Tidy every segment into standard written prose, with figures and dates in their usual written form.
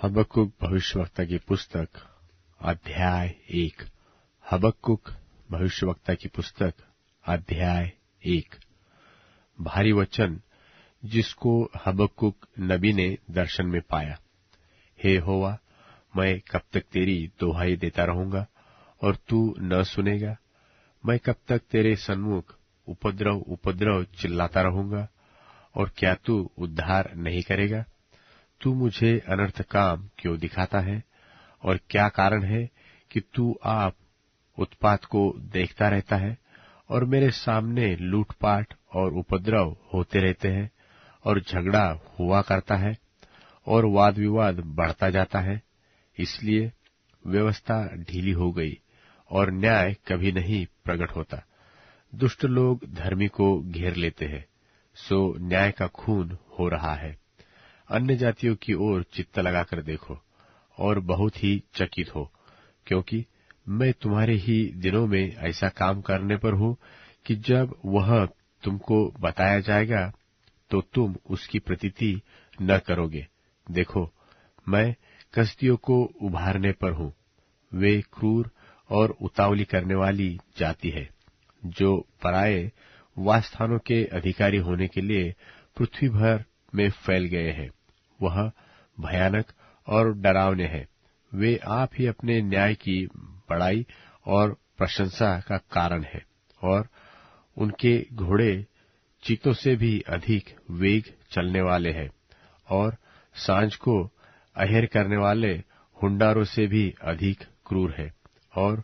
हबक्कुक भविष्यवक्ता की पुस्तक अध्याय 1। हबक्कुक भविष्यवक्ता की पुस्तक अध्याय 1। भारी वचन जिसको हबक्कुक नबी ने दर्शन में पाया। हे यहोवा, मैं कब तक तेरी दुहाई देता रहूंगा और तू न सुनेगा? मैं कब तक तेरे सन्मुख उपद्रव उपद्रव चिल्लाता रहूंगा और क्या तू उद्धार नहीं करेगा? तू मुझे अनर्थ काम क्यों दिखाता है? और क्या कारण है कि तू आप उत्पात को देखता रहता है? और मेरे सामने लूटपाट और उपद्रव होते रहते हैं और झगड़ा हुआ करता है और वाद विवाद बढ़ता जाता है। इसलिए व्यवस्था ढीली हो गई और न्याय कभी नहीं प्रकट होता। दुष्ट लोग धर्मी को घेर लेते हैं, सो न्याय का खून हो रहा है। अन्य जातियों की ओर चित्त लगाकर देखो और बहुत ही चकित हो, क्योंकि मैं तुम्हारे ही दिनों में ऐसा काम करने पर हूं कि जब वह तुमको बताया जाएगा तो तुम उसकी प्रतीति न करोगे। देखो, मैं कसदियों को उभारने पर हूं। वे क्रूर और उतावली करने वाली जाति है, जो पराये वासस्थानों के अधिकारी होने के लिए पृथ्वी भर में फैल गए हैं। वह भयानक और डरावने हैं। वे आप ही अपने न्याय की बड़ाई और प्रशंसा का कारण है, और उनके घोड़े चीतों से भी अधिक वेग चलने वाले हैं, और सांझ को अहेर करने वाले हुंडारों से भी अधिक क्रूर है, और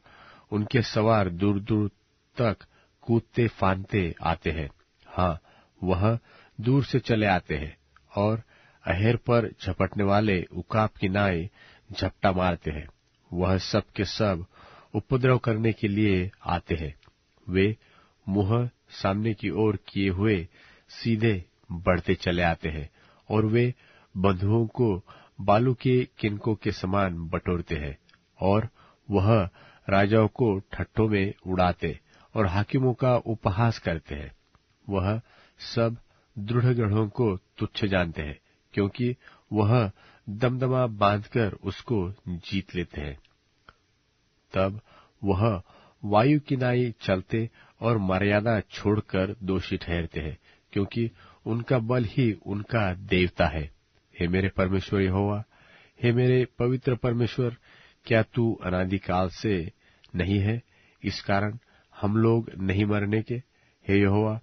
उनके सवार दूर दूर तक कूदते फांदते आते हैं। हाँ, वह दूर से चले आते हैं, और अहेर पर झपटने वाले उकाब की नाई झपटा मारते हैं। वह सब के सब उपद्रव करने के लिए आते हैं। वे मुंह सामने की ओर किए हुए सीधे बढ़ते चले आते हैं, और वे बंधुओं को बालू के किनकों के समान बटोरते हैं, और वह राजाओं को ठट्ठों में उड़ाते और हाकिमों का उपहास करते हैं। वह सब दृढ़ गढ़ों को तुच्छ जानते हैं, क्योंकि वह दमदमा बांधकर उसको जीत लेते हैं। तब वह वायु की नाई चलते और मर्यादा छोड़कर दोषी ठहरते हैं, क्योंकि उनका बल ही उनका देवता है। हे मेरे परमेश्वर यहोवा, हे मेरे पवित्र परमेश्वर, क्या तू अनादिकाल से नहीं है? इस कारण हम लोग नहीं मरने के। हे यहोवा,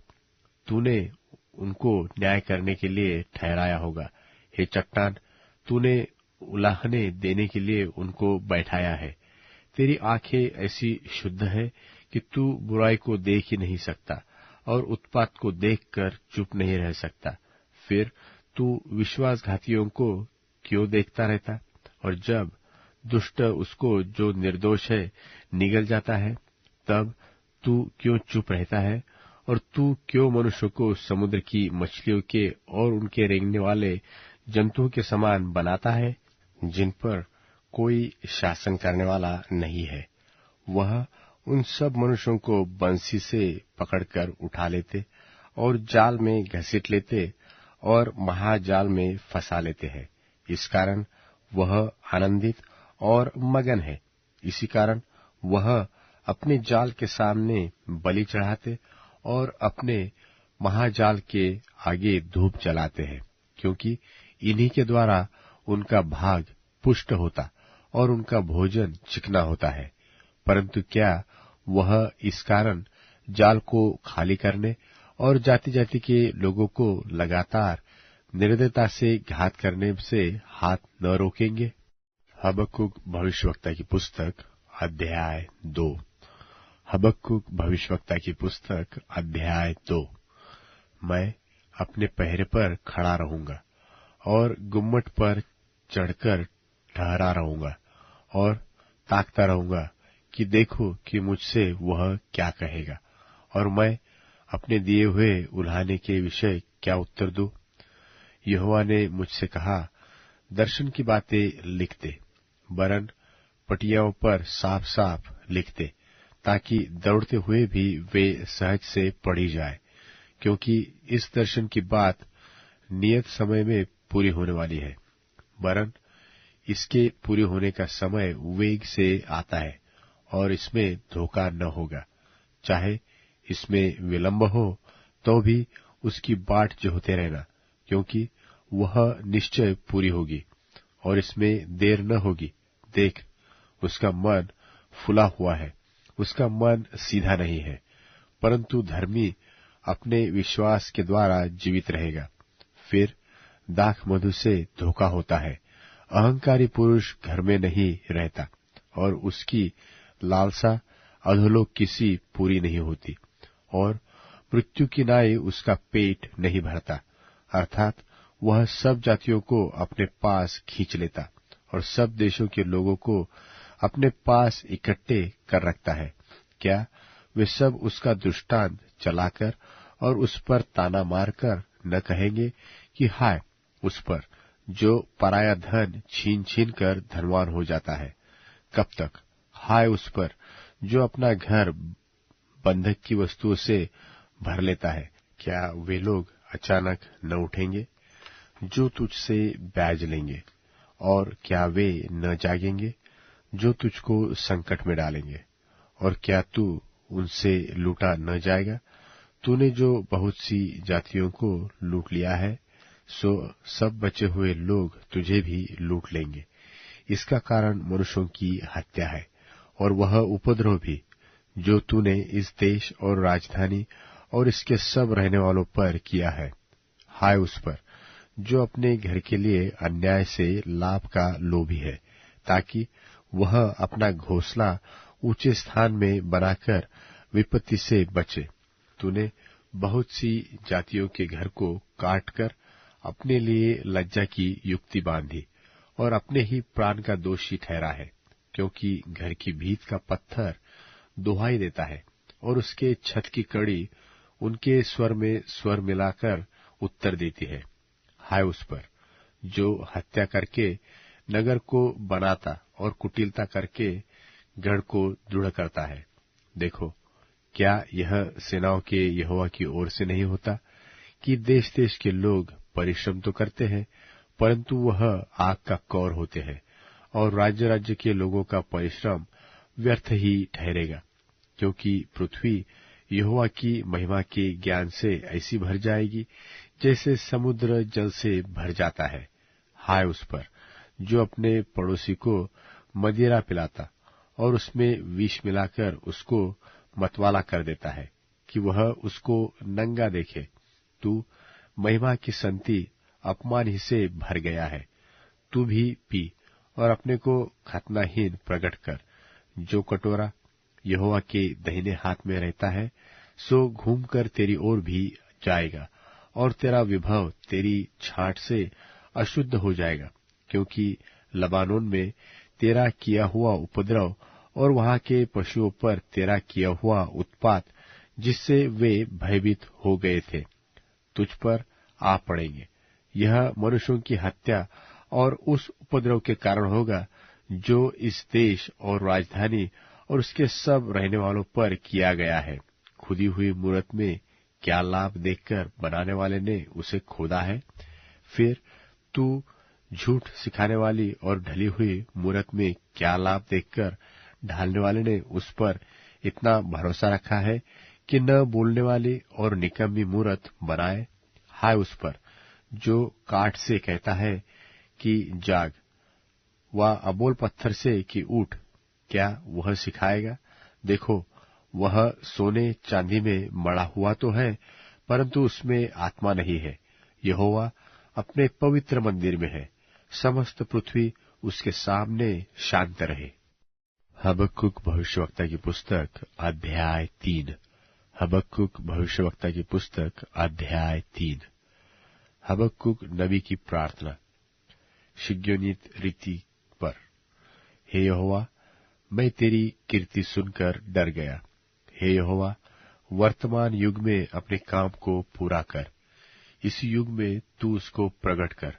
तूने उनको न्याय करने के लिए ठहराया होगा। हे चट्टान, तूने उलाहने देने के लिए उनको बैठाया है। तेरी आंखें ऐसी शुद्ध है कि तू बुराई को देख ही नहीं सकता और उत्पात को देखकर चुप नहीं रह सकता। फिर तू विश्वासघातियों को क्यों देखता रहता? और जब दुष्ट उसको जो निर्दोष है निगल जाता है, तब तू क्यों चुप रहता है? और तू क्यों मनुष्य को समुद्र की मछलियों के और उनके रेंगने वाले जंतुओं के समान बनाता है, जिन पर कोई शासन करने वाला नहीं है? वह उन सब मनुष्यों को बंसी से पकड़कर उठा लेते और जाल में घसीट लेते और महाजाल में फंसा लेते हैं। इस कारण वह आनंदित और मगन है। इसी कारण वह अपने जाल के सामने बलि चढ़ाते और अपने महाजाल के आगे धूप जलाते हैं, क्योंकि इन्हीं के द्वारा उनका भाग पुष्ट होता और उनका भोजन चिकना होता है। परंतु क्या वह इस कारण जाल को खाली करने और जाति जाति के लोगों को लगातार निर्दयता से घात करने से हाथ न रोकेंगे? हबक्कुक भविष्यवक्ता की पुस्तक अध्याय 2। हबक्कुक भविष्यवक्ता की पुस्तक अध्याय 2। मैं अपने पहरे पर खड़ा रहूंगा और गुम्मट पर चढ़कर ठहरा रहूंगा और ताकता रहूंगा कि देखो कि मुझसे वह क्या कहेगा, और मैं अपने दिए हुए उल्हाने के विषय क्या उत्तर दूं। यहोवा ने मुझसे कहा, दर्शन की बातें लिख दे, वरन पटियाओं पर साफ साफ लिख दे, ताकि दौड़ते हुए भी वे सहज से पढ़ी जाए, क्योंकि इस दर्शन की बात नियत समय में पूरी होने वाली है। वरन इसके पूरे होने का समय वेग से आता है और इसमें धोखा न होगा। चाहे इसमें विलंब हो तो भी उसकी बाट जोहते रहना, क्योंकि वह निश्चय पूरी होगी और इसमें देर न होगी। देख, उसका मन फुला हुआ है, उसका मन सीधा नहीं है, परंतु धर्मी अपने विश्वास के द्वारा जीवित रहेगा। फिर दाख मधु से धोखा होता है। अहंकारी पुरुष घर में नहीं रहता और उसकी लालसा अधोलोक की सी पूरी नहीं होती, और मृत्यु की नाई उसका पेट नहीं भरता। अर्थात वह सब जातियों को अपने पास खींच लेता और सब देशों के लोगों को अपने पास इकट्ठे कर रखता है। क्या वे सब उसका दृष्टांत चलाकर और उस पर ताना मारकर न कहेंगे कि हाय उस पर जो पराया धन छीन छीन कर धनवान हो जाता है? कब तक? हाय उस पर जो अपना घर बंधक की वस्तुओं से भर लेता है। क्या वे लोग अचानक न उठेंगे जो तुझसे ब्याज लेंगे? और क्या वे न जागेंगे जो तुझको संकट में डालेंगे? और क्या तू उनसे लूटा न जाएगा? तूने जो बहुत सी जातियों को लूट लिया है, सो सब बचे हुए लोग तुझे भी लूट लेंगे। इसका कारण मनुष्यों की हत्या है और वह उपद्रव भी जो तूने इस देश और राजधानी और इसके सब रहने वालों पर किया है। हाय उस पर जो अपने घर के लिए अन्याय से लाभ का लोभी है, ताकि वह अपना घोंसला ऊंचे स्थान में बनाकर विपत्ति से बचे। तूने बहुत सी जातियों के घर को काटकर अपने लिए लज्जा की युक्ति बांधी और अपने ही प्राण का दोषी ठहरा है, क्योंकि घर की भीत का पत्थर दुहाई देता है और उसके छत की कड़ी उनके स्वर में स्वर मिलाकर उत्तर देती है। हाय उस पर जो हत्या करके नगर को बनाता और कुटिलता करके गढ़ को दृढ़ करता है। देखो, क्या यह सेनाओं के यहोवा की ओर से नहीं होता कि देश देश के लोग परिश्रम तो करते हैं, परंतु वह आग का कौर होते हैं, और राज्य राज्य के लोगों का परिश्रम व्यर्थ ही ठहरेगा, क्योंकि पृथ्वी यहोवा की महिमा के ज्ञान से ऐसी भर जाएगी जैसे समुद्र जल से भर जाता है। हाय उस पर जो अपने पड़ोसी को मदिरा पिलाता और उसमें विष मिलाकर उसको मतवाला कर देता है कि वह उसको नंगा देखे। तू महिमा की संति अपमान ही से भर गया है। तू भी पी और अपने को खतनाहीन प्रकट कर। जो कटोरा यहोवा के दाहिने हाथ में रहता है, सो घूमकर तेरी ओर भी जाएगा और तेरा विभव तेरी छांट से अशुद्ध हो जाएगा, क्योंकि लबानोन में तेरा किया हुआ उपद्रव और वहां के पशुओं पर तेरा किया हुआ उत्पात, जिससे वे भयभीत हो गए थे, तुझ पर आ पड़ेंगे। यह मनुष्यों की हत्या और उस उपद्रव के कारण होगा जो इस देश और राजधानी और उसके सब रहने वालों पर किया गया है। खुदी हुई मूरत में क्या लाभ देखकर बनाने वाले ने उसे खोदा है? फिर तू झूठ सिखाने वाली और ढली हुई मूरत में क्या लाभ देखकर ढालने वाले ने उस पर इतना भरोसा रखा है कि न बोलने वाली और निकम्मी मूरत बनाए? हाय उस पर जो काठ से कहता है कि जाग, व अबोल पत्थर से कि उठ, क्या वह सिखाएगा? देखो, वह सोने चांदी में मढ़ा हुआ तो है, परंतु उसमें आत्मा नहीं है। यहोवा अपने पवित्र मंदिर में है, समस्त पृथ्वी उसके सामने शांत रहे। हबक्कुक भविष्यवक्ता की पुस्तक अध्याय 3। हबक्कुक भविष्यवक्ता की पुस्तक अध्याय 3। हबक्कुक नबी की प्रार्थना शिग्योनित रीति पर। हे यहोवा, मैं तेरी कीर्ति सुनकर डर गया। हे यहोवा, वर्तमान युग में अपने काम को पूरा कर। इस युग में तू उसको प्रकट कर।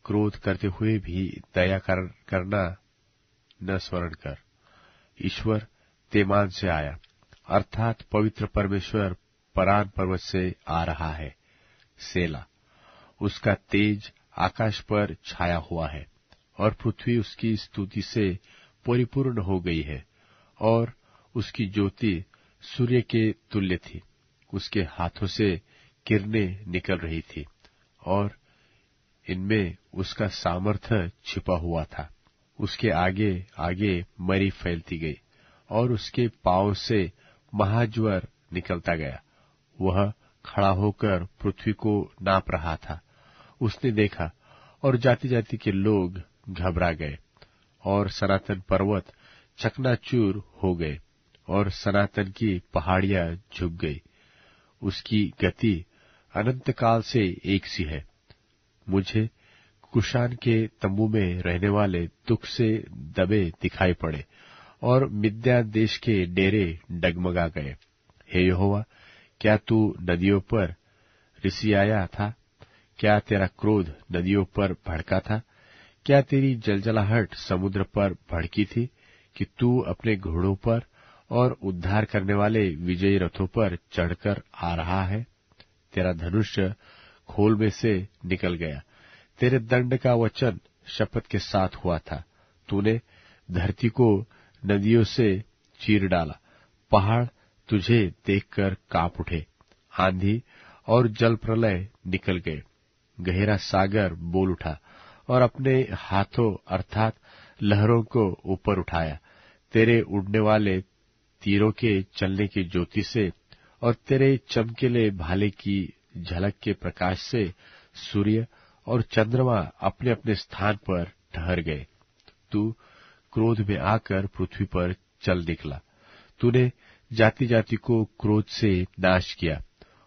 क्रोध करते हुए भी दया करना न स्मरण कर। ईश्वर तेमान से आया, अर्थात पवित्र परमेश्वर परान पर्वत से आ रहा है। सेला। उसका तेज आकाश पर छाया हुआ है और पृथ्वी उसकी स्तुति से परिपूर्ण हो गई है, और उसकी ज्योति सूर्य के तुल्य थी। उसके हाथों से किरणें निकल रही थी, और इनमें उसका सामर्थ्य छिपा हुआ था। उसके आगे आगे मरी फैलती गई, और उसके पांव से महाज्वर निकलता गया। वह खड़ा होकर पृथ्वी को नाप रहा था। उसने देखा, और जाति जाति के लोग घबरा गए, और सनातन पर्वत चकनाचूर हो गए, और सनातन की पहाड़ियां झुक गई। उसकी गति अनंत काल से एक सी है। मुझे कुशान के तंबू में रहने वाले दुख से दबे दिखाई पड़े, और मिद्या देश के डेरे डगमगा गए। हे यहोवा, क्या तू नदियों पर रिसियाया था? क्या तेरा क्रोध नदियों पर भड़का था? क्या तेरी जलजलाहट समुद्र पर भड़की थी, कि तू अपने घोड़ों पर और उद्धार करने वाले विजयी रथों पर चढ़कर आ रहा है? तेरा धनुष खोल में से निकल गया। तेरे दंड का वचन शपथ के साथ हुआ था। तूने धरती को नदियों से चीर डाला। पहाड़ तुझे देखकर कांप उठे। आंधी और जल प्रलय निकल गए। गहरा सागर बोल उठा और अपने हाथों अर्थात लहरों को ऊपर उठाया। तेरे उड़ने वाले तीरों के चलने की ज्योति से और तेरे चमकीले भाले की झलक के प्रकाश से सूर्य और चंद्रमा अपने अपने स्थान पर ठहर गए। तू क्रोध में आकर पृथ्वी पर चल निकला। तूने जाति जाति को क्रोध से नाश किया,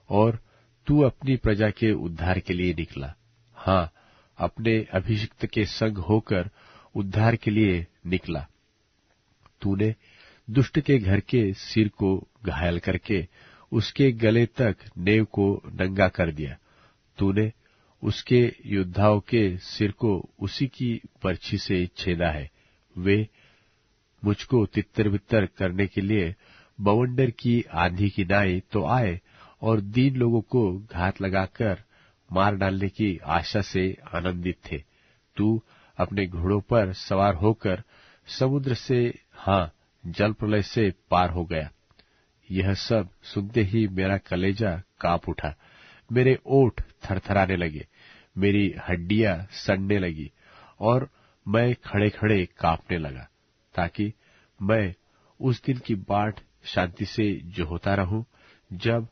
और तू अपनी प्रजा के उद्धार के लिए निकला। हाँ, अपने अभिषिक्त के संग होकर उद्धार के लिए निकला। तूने दुष्ट के घर के सिर को घायल करके उसके गले तक नेव को नंगा कर दिया। तूने उसके योद्धाओं के सिर को उसी की बर्छी से छेदा है। वे मुझको तितर बितर करने के लिए बवंडर की आंधी की नाई तो आए, और दीन लोगों को घात लगाकर मार डालने की आशा से आनंदित थे। तू अपने घोड़ों पर सवार होकर समुद्र से, हाँ, जल प्रलय से पार हो गया। यह सब सुनते ही मेरा कलेजा कांप उठा। मेरे ओठ थरथराने लगे, मेरी हड्डियां सड़ने लगी, और मैं खड़े खड़े कांपने लगा, ताकि मैं उस दिन की बाट शांति से जोहता रहूं, जब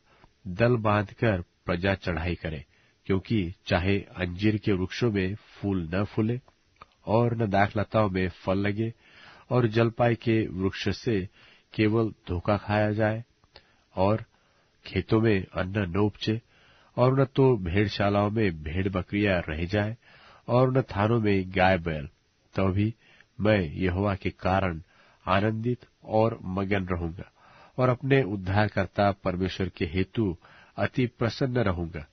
दल बांधकर प्रजा चढ़ाई करे। क्योंकि चाहे अंजीर के वृक्षों में फूल न फूले, और न दाखलताओं में फल लगे, और जलपाई के वृक्ष से केवल धोखा खाया जाए, और खेतों में अन्न न उपजे, और न तो भेड़शालाओं में भेड़ बकरियां रह जाए, और न थानों में गाय बैल, तो भी मैं यहोवा के कारण आनंदित और मगन रहूंगा, और अपने उद्धारकर्ता परमेश्वर के हेतु अति प्रसन्न रहूंगा।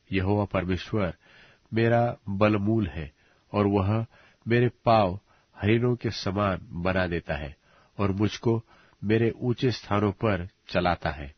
यहोवा परमेश्वर मेरा बलमूल है, और वह मेरे पांव हरिणों के समान बना देता है, और मुझको मेरे ऊंचे स्थानों पर चलाता है।